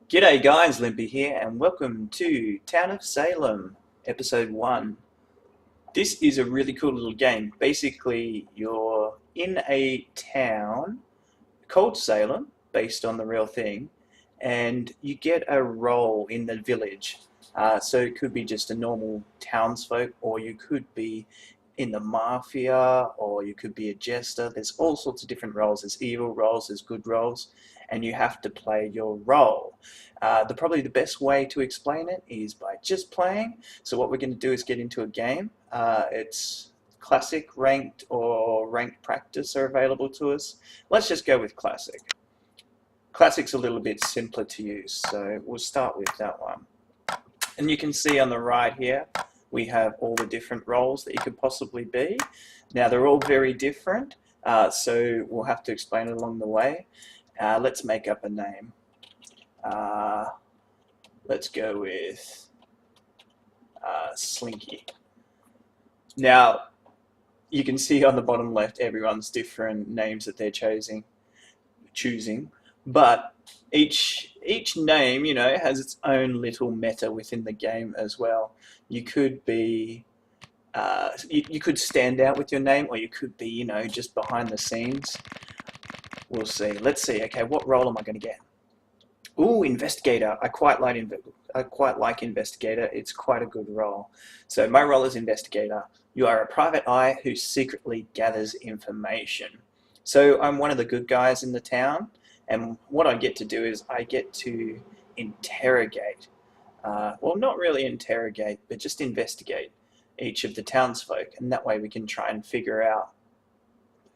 G'day guys, Lympy here, and welcome to Town of Salem, Episode 1. This is a really cool little game. Basically, you're in a town called Salem, based on the real thing, and you get a role in the village. So it could be just a normal townsfolk, or you could be in the mafia, or you could be a jester. There's all sorts of different roles. There's evil roles, there's good roles, and you have to play your role. Probably the best way to explain it is by just playing. So what we're going to do is get into a game. It's classic, ranked, or ranked practice are available to us. Let's just go with classic. Classic's a little bit simpler to use, so we'll start with that one. And you can see on the right here, we have all the different roles that you could possibly be. Now they're all very different, so we'll have to explain it along the way. Let's make up a name. Let's go with Slinky. Now, you can see on the bottom left, everyone's different names that they're choosing, but each name, you know, has its own little meta within the game as well. You could be, you could stand out with your name, or you could be, you know, just behind the scenes. We'll see. Let's see. Okay, what role am I going to get? Ooh, Investigator. I quite like Investigator. It's quite a good role. So my role is Investigator. You are a private eye who secretly gathers information. So I'm one of the good guys in the town, and what I get to do is I get to interrogate. Well, not really interrogate, but just investigate each of the townsfolk, and that way we can try and figure out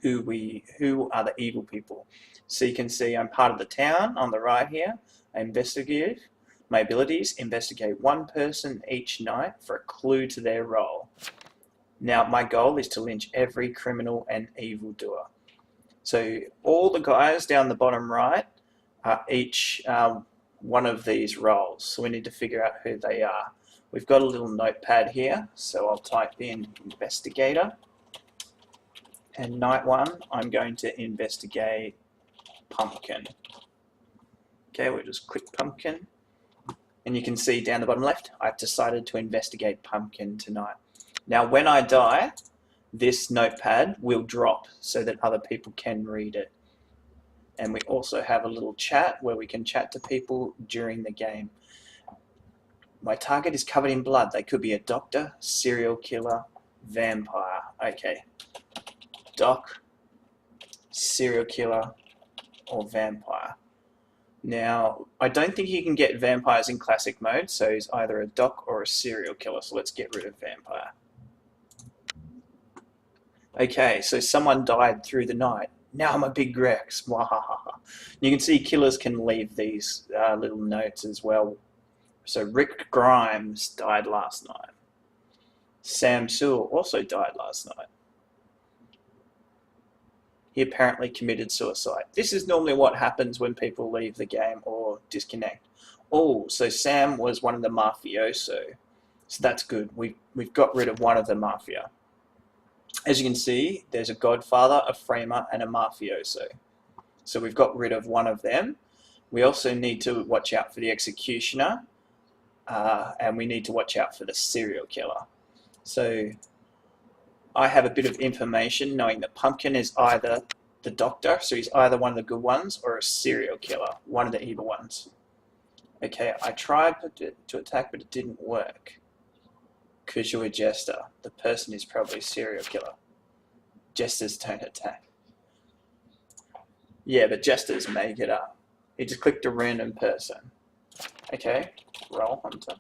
who are the evil people. So you can see I'm part of the town on the right here. I investigate. My abilities: investigate one person each night for a clue to their role. Now my goal is to lynch every criminal and evildoer. So all the guys down the bottom right are each one of these roles. So we need to figure out who they are. We've got a little notepad here, so I'll type in Investigator. And night one, I'm going to investigate Pumpkin. Okay, we'll just click Pumpkin. And you can see down the bottom left, I've decided to investigate Pumpkin tonight. Now, when I die, this notepad will drop so that other people can read it. And we also have a little chat where we can chat to people during the game. My target is covered in blood. They could be a doctor, serial killer, vampire. Okay. Doc, serial killer, or vampire. Now, I don't think you can get vampires in classic mode, so he's either a doc or a serial killer, so let's get rid of vampire. Okay, so someone died through the night. Now I'm a big Rex. You can see killers can leave these little notes as well. So Rick Grimes died last night. Sam Sewell also died last night. He apparently committed suicide. This is normally what happens when people leave the game or disconnect. Oh, so Sam was one of the mafioso. So that's good. We've got rid of one of the mafia. As you can see, there's a godfather, a framer, and a mafioso. So we've got rid of one of them. We also need to watch out for the executioner, and we need to watch out for the serial killer. So I have a bit of information knowing that Pumpkin is either the doctor, so he's either one of the good ones, or a serial killer, one of the evil ones. Okay, I tried to attack, but it didn't work. Because you're a jester. The person is probably a serial killer. Jesters don't attack. Yeah, but jesters make it up. He just clicked a random person. Okay, roll hunter.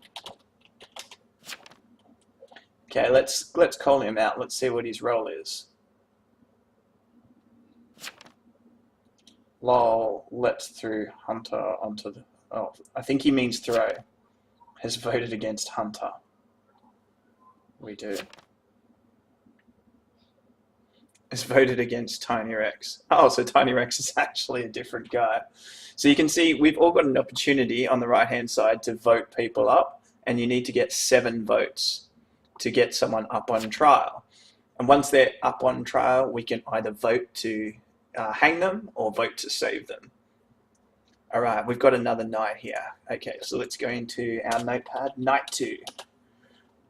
Okay, let's call him out. Let's see what his role is. Lol, let's throw Hunter onto the... Oh, I think he means throw. Has voted against Hunter. We do. Has voted against Tiny Rex. Oh, so Tiny Rex is actually a different guy. So you can see we've all got an opportunity on the right-hand side to vote people up, and you need to get 7 votes to get someone up on trial. And once they're up on trial, we can either vote to hang them or vote to save them. Alright, we've got another night here. Okay, so let's go into our notepad. Night 2.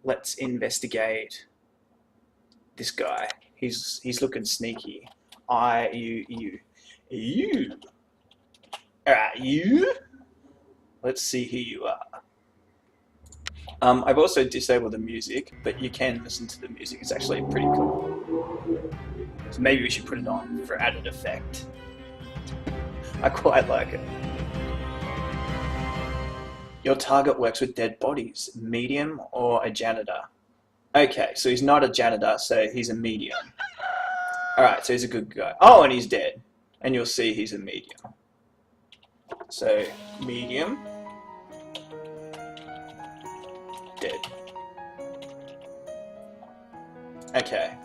Let's investigate this guy. He's looking sneaky. You. Alright, you? Let's see who you are. I've also disabled the music, but you can listen to the music. It's actually pretty cool. So maybe we should put it on for added effect. I quite like it. Your target works with dead bodies, medium or a janitor. Okay, so he's not a janitor, so he's a medium. Alright, so he's a good guy. Oh, and he's dead. And you'll see he's a medium. So, medium. Dead. Okay.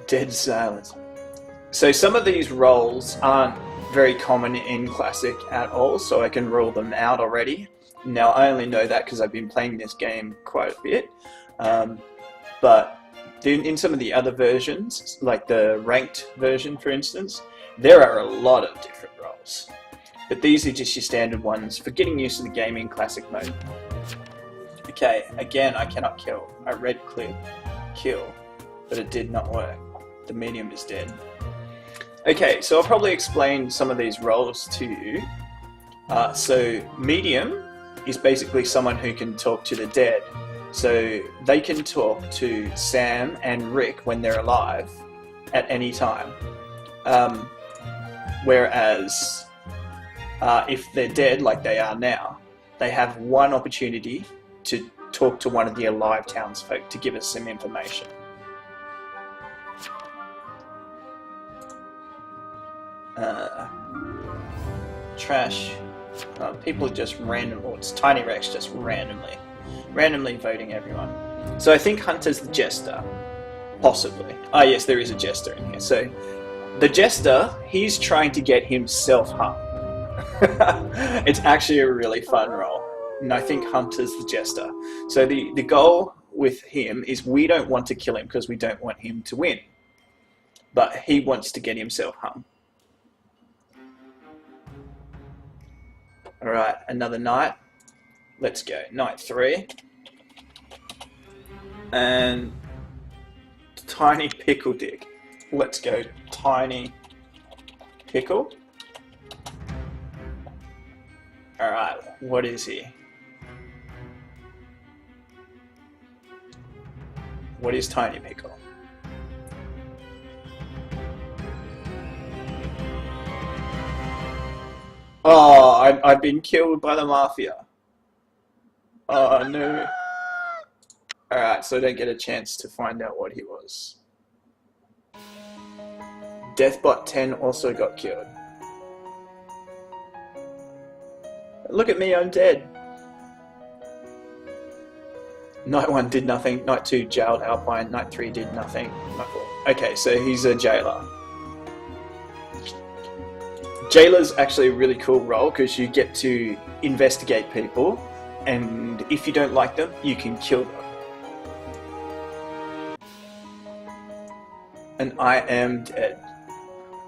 Dead silence. So some of these roles aren't very common in Classic at all, so I can rule them out already. Now, I only know that because I've been playing this game quite a bit. But in some of the other versions, like the ranked version, for instance, there are a lot of different roles. But these are just your standard ones for getting used to the game in Classic mode. Okay, again, I cannot kill. I red click, kill, but it did not work. The medium is dead. Okay, so I'll probably explain some of these roles to you. So medium is basically someone who can talk to the dead. So they can talk to Sam and Rick when they're alive at any time. Whereas if they're dead, like they are now, they have one opportunity to talk to one of the alive townsfolk to give us some information. Trash. People just random, or it's Tiny Rex just randomly voting everyone. So I think Hunter's the jester, possibly. Ah, yes, there is a jester in here. So the jester, he's trying to get himself hung. It's actually a really fun role, and I think Hunter's the jester. So the goal with him is we don't want to kill him because we don't want him to win, but he wants to get himself hung. Alright, another night. Let's go. Night 3. And Tiny Pickle Dick. Let's go. Tiny Pickle. Alright, what is he? What is Tiny Pickle? Oh, I've been killed by the Mafia. Oh, no. Alright, so I don't get a chance to find out what he was. Deathbot 10 also got killed. Look at me, I'm dead. Night 1 did nothing. Night 2 jailed Alpine. Night 3 did nothing. Night 4. Okay, so he's a jailer. Jailer's actually a really cool role because you get to investigate people, and if you don't like them, you can kill them. And I am dead.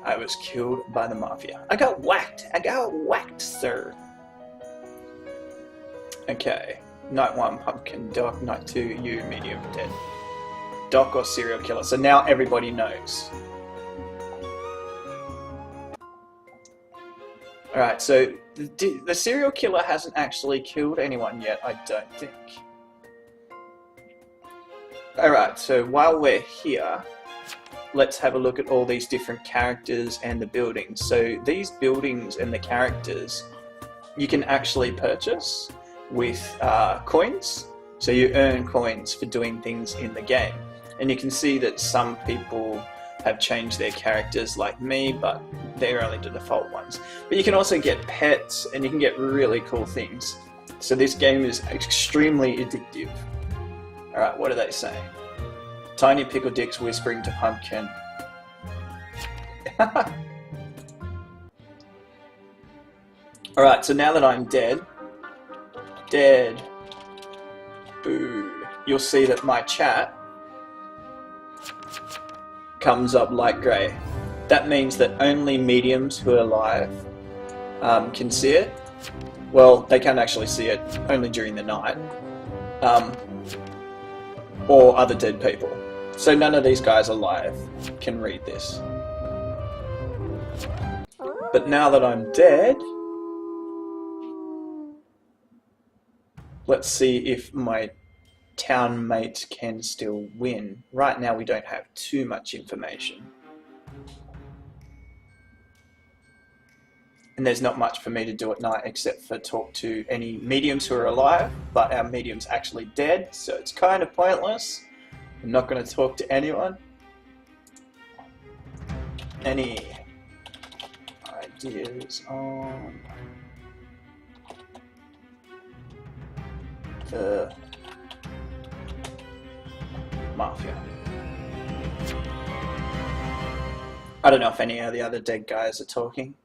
I was killed by the Mafia. I got whacked. Sir. Okay. Night 1, Pumpkin. Doc. Night 2, you, medium, dead. Doc or serial killer. So now everybody knows. Alright, so the serial killer hasn't actually killed anyone yet, I don't think. Alright, so while we're here, let's have a look at all these different characters and the buildings. So these buildings and the characters, you can actually purchase with coins. So you earn coins for doing things in the game. And you can see that some people have changed their characters like me, but they're only the default ones. But you can also get pets, and you can get really cool things. So this game is extremely addictive. Alright, what are they saying? Tiny Pickle Dick's whispering to Pumpkin. Alright, so now that I'm dead, boo, you'll see that my chat comes up light grey. That means that only mediums who are alive can see it. Well, they can actually see it only during the night. Or other dead people. So none of these guys alive can read this. But now that I'm dead, let's see if my town mate can still win. Right now we don't have too much information. And there's not much for me to do at night except for talk to any mediums who are alive, but our medium's actually dead, so it's kind of pointless. I'm not going to talk to anyone. Any ideas on the Mafia? I don't know if any of the other dead guys are talking.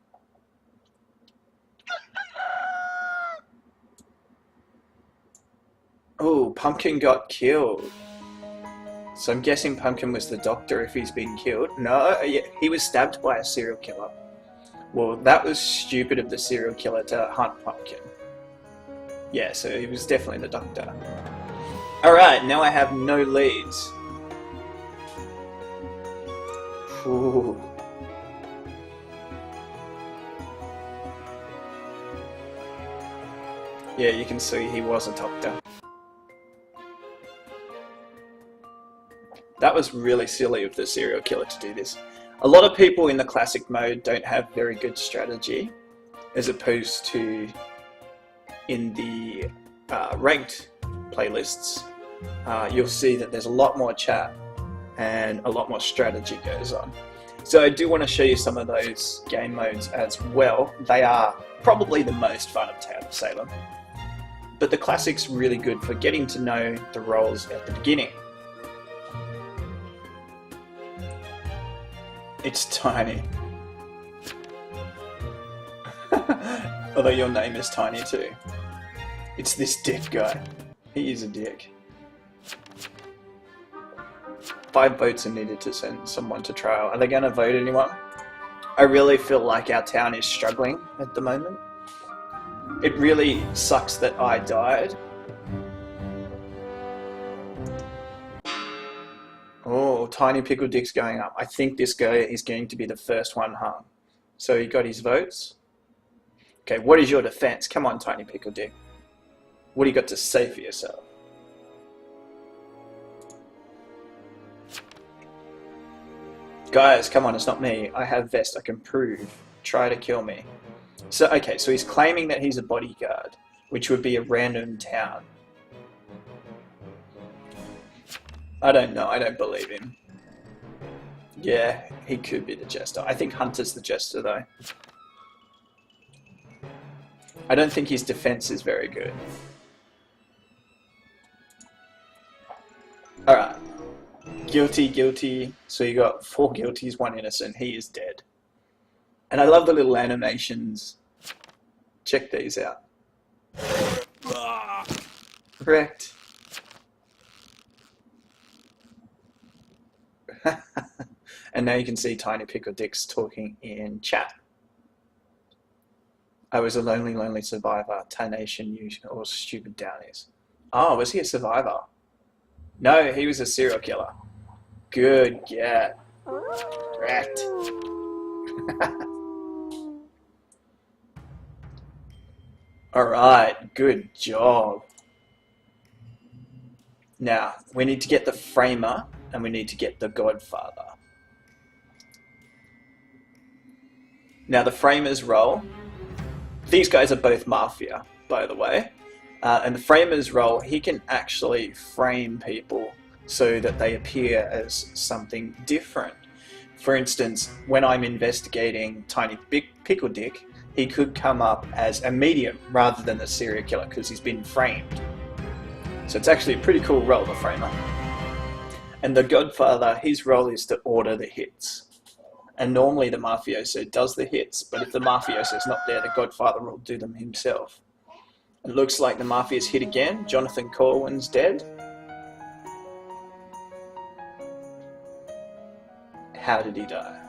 Oh, Pumpkin got killed. So I'm guessing Pumpkin was the doctor if he's been killed. No, yeah, he was stabbed by a serial killer. Well, that was stupid of the serial killer to hunt Pumpkin. Yeah, so he was definitely the doctor. Alright, now I have no leads. Ooh. Yeah, you can see he was a doctor. That was really silly of the serial killer to do this. A lot of people in the classic mode don't have very good strategy, as opposed to in the ranked playlists. You'll see that there's a lot more chat and a lot more strategy goes on. So I do want to show you some of those game modes as well. They are probably the most fun of Town of Salem. But the classic's really good for getting to know the roles at the beginning. It's Tiny. Although your name is Tiny too. It's this dick guy. He is a dick. 5 votes are needed to send someone to trial. Are they going to vote anyone? I really feel like our town is struggling at the moment. It really sucks that I died. Oh, Tiny Pickle Dick's going up. I think this guy is going to be the first one hung. So he got his votes. Okay, what is your defense? Come on, Tiny Pickle Dick. What do you got to say for yourself? Guys, come on, it's not me. I have vest, I can prove. Try to kill me. So, okay, so he's claiming that he's a bodyguard, which would be a random town. I don't know, I don't believe him. Yeah, he could be the jester. I think Hunter's the jester though. I don't think his defense is very good. Alright. Guilty, guilty. So you got 4 guilties, 1 innocent. He is dead. And I love the little animations. Check these out. Correct. And now you can see Tiny Pickle Dick's talking in chat. I was a lonely, lonely survivor. Tarnation, you or stupid downies. Oh, was he a survivor? No, he was a serial killer. Good get. Correct. Alright, good job. Now, we need to get the Framer and we need to get the Godfather. Now, the Framer's role, these guys are both Mafia, by the way. And the Framer's role, he can actually frame people so that they appear as something different. For instance, when I'm investigating Tiny Pickle Dick, he could come up as a medium rather than a serial killer because he's been framed. So it's actually a pretty cool role, the Framer. And the Godfather, his role is to order the hits. And normally the Mafioso does the hits, but if the Mafioso's not there, the Godfather will do them himself. It looks like the Mafia's hit again. Jonathan Corwin's dead. How did he die?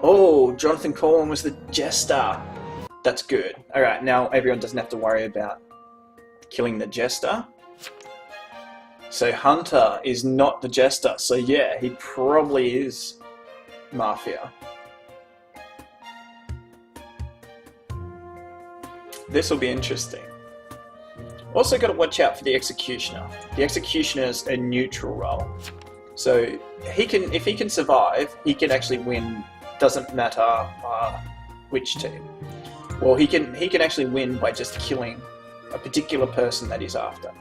Oh, Jonathan Corwin was the jester. That's good. Alright, now everyone doesn't have to worry about killing the jester. So Hunter is not the jester. So yeah, he probably is Mafia. This will be interesting. Also got to watch out for the Executioner. The Executioner's a neutral role. So he can, if he can survive, he can actually win. Doesn't matter which team. Well, he can actually win by just killing a particular person that he's after.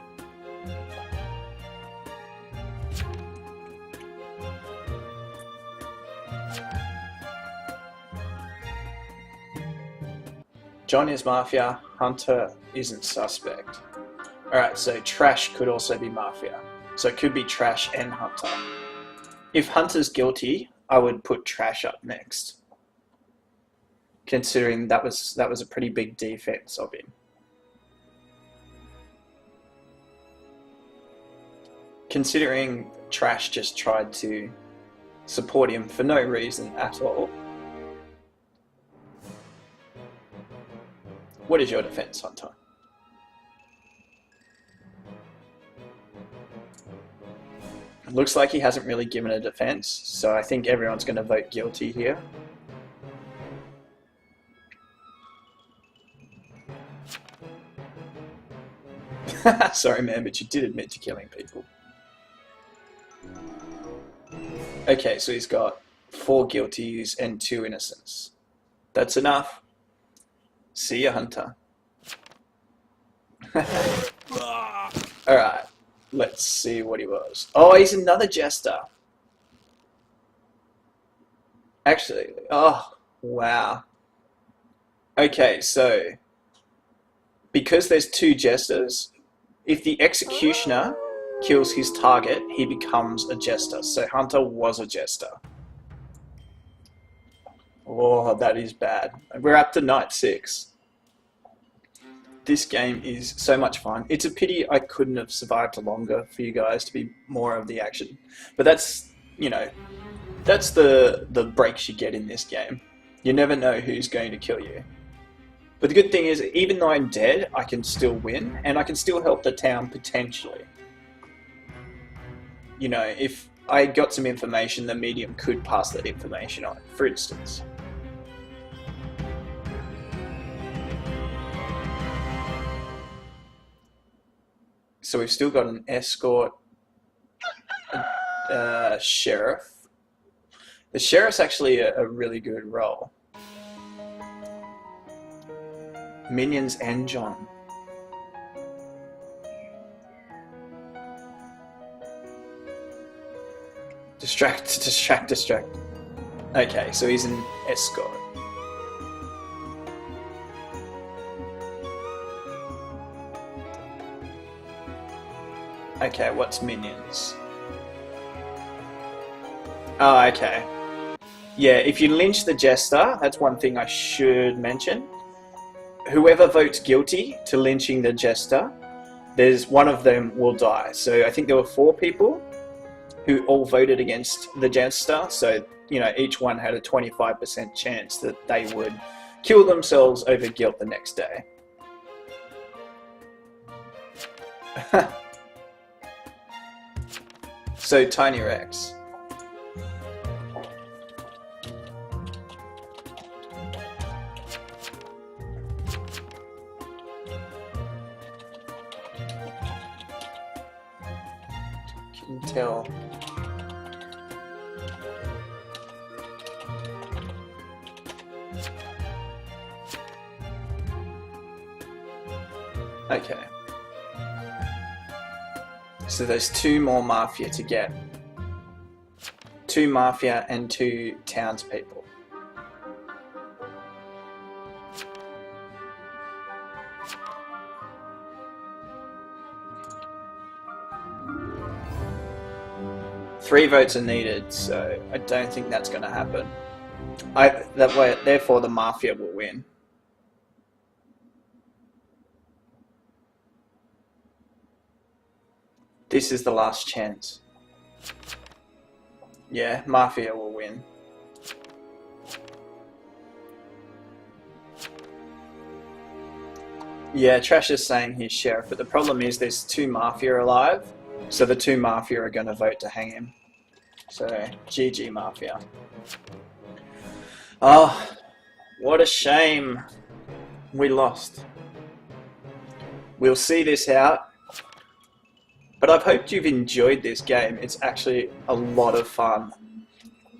John is Mafia, Hunter isn't suspect. Alright, so Trash could also be Mafia. So it could be Trash and Hunter. If Hunter's guilty, I would put Trash up next. Considering that was a pretty big defense of him. Considering Trash just tried to support him for no reason at all. What is your defense, Hunter? It looks like he hasn't really given a defense, so I think everyone's going to vote guilty here. Sorry man, but you did admit to killing people. Okay, so he's got 4 guilties and 2 innocents. That's enough. See ya, Hunter. Alright, let's see what he was. Oh, he's another jester. Actually, oh, wow. Okay, so because there's 2 jesters, if the Executioner kills his target, he becomes a jester. So Hunter was a jester. Oh, that is bad. We're up to night 6. This game is so much fun. It's a pity I couldn't have survived longer for you guys to be more of the action. But that's, you know, that's the breaks you get in this game. You never know who's going to kill you. But the good thing is, even though I'm dead, I can still win, and I can still help the town potentially. You know, if I got some information, the medium could pass that information on, for instance. So we've still got an escort, sheriff. The sheriff's actually a really good role. Minions and John. Distract. Okay, so he's an escort. Okay, what's minions? Oh, okay. Yeah, if you lynch the jester, that's one thing I should mention. Whoever votes guilty to lynching the jester, there's one of them will die. So I think there were 4 people who all voted against the jester. So, you know, each one had a 25% chance that they would kill themselves over guilt the next day. So, Tiny Rex. Can tell. Okay. So there's 2 more Mafia to get. 2 Mafia and 2 townspeople. Three votes are needed, so I don't think that's going to happen. Therefore, the Mafia will win. This is the last chance. Yeah, Mafia will win. Yeah, Trash is saying he's sheriff, but the problem is there's 2 Mafia alive, so the 2 Mafia are going to vote to hang him. So, GG Mafia. Oh, what a shame. We lost. We'll see this out. But I've hoped you've enjoyed this game. It's actually a lot of fun.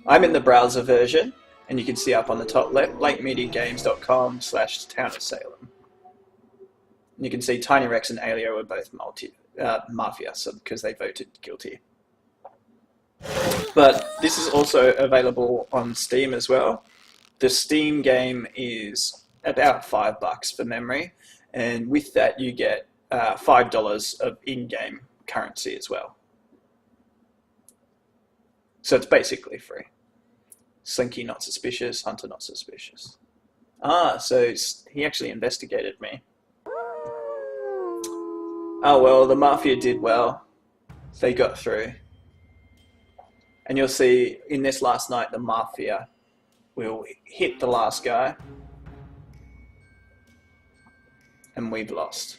I'm in the browser version, and you can see up on the top left, lakemediagames.com/town of Salem. You can see Tiny Rex and Alio are both Mafia, so because they voted guilty. But this is also available on Steam as well. The Steam game is about $5 for memory, and with that you get $5 of in-game currency as well. So it's basically free. Slinky not suspicious, Hunter not suspicious. Ah, so he actually investigated me. Oh well, the Mafia did well. They got through. And you'll see in this last night the Mafia will hit the last guy. And we've lost.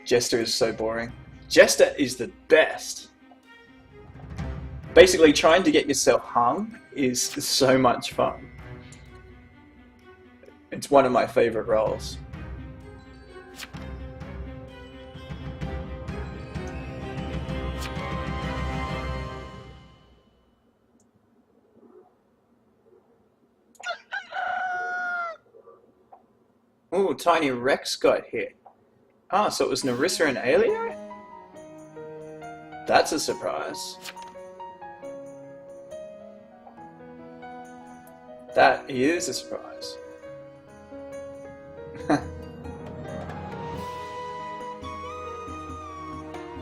Jester is so boring. Jester is the best. Basically, trying to get yourself hung is so much fun. It's one of my favorite roles. Ooh, Tiny Rex got hit. Ah, so it was Narissa and Alio? That's a surprise. That is a surprise.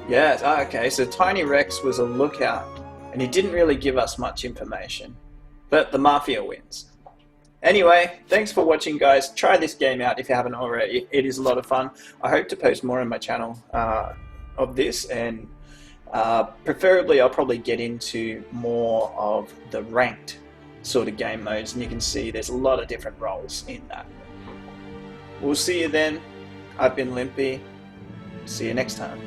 Yeah, okay, so Tiny Rex was a lookout, and he didn't really give us much information. But the Mafia wins. Anyway, thanks for watching, guys. Try this game out if you haven't already. It is a lot of fun. I hope to post more on my channel of this, and preferably I'll probably get into more of the ranked sort of game modes, and you can see there's a lot of different roles in that. We'll see you then. I've been Lympy. See you next time.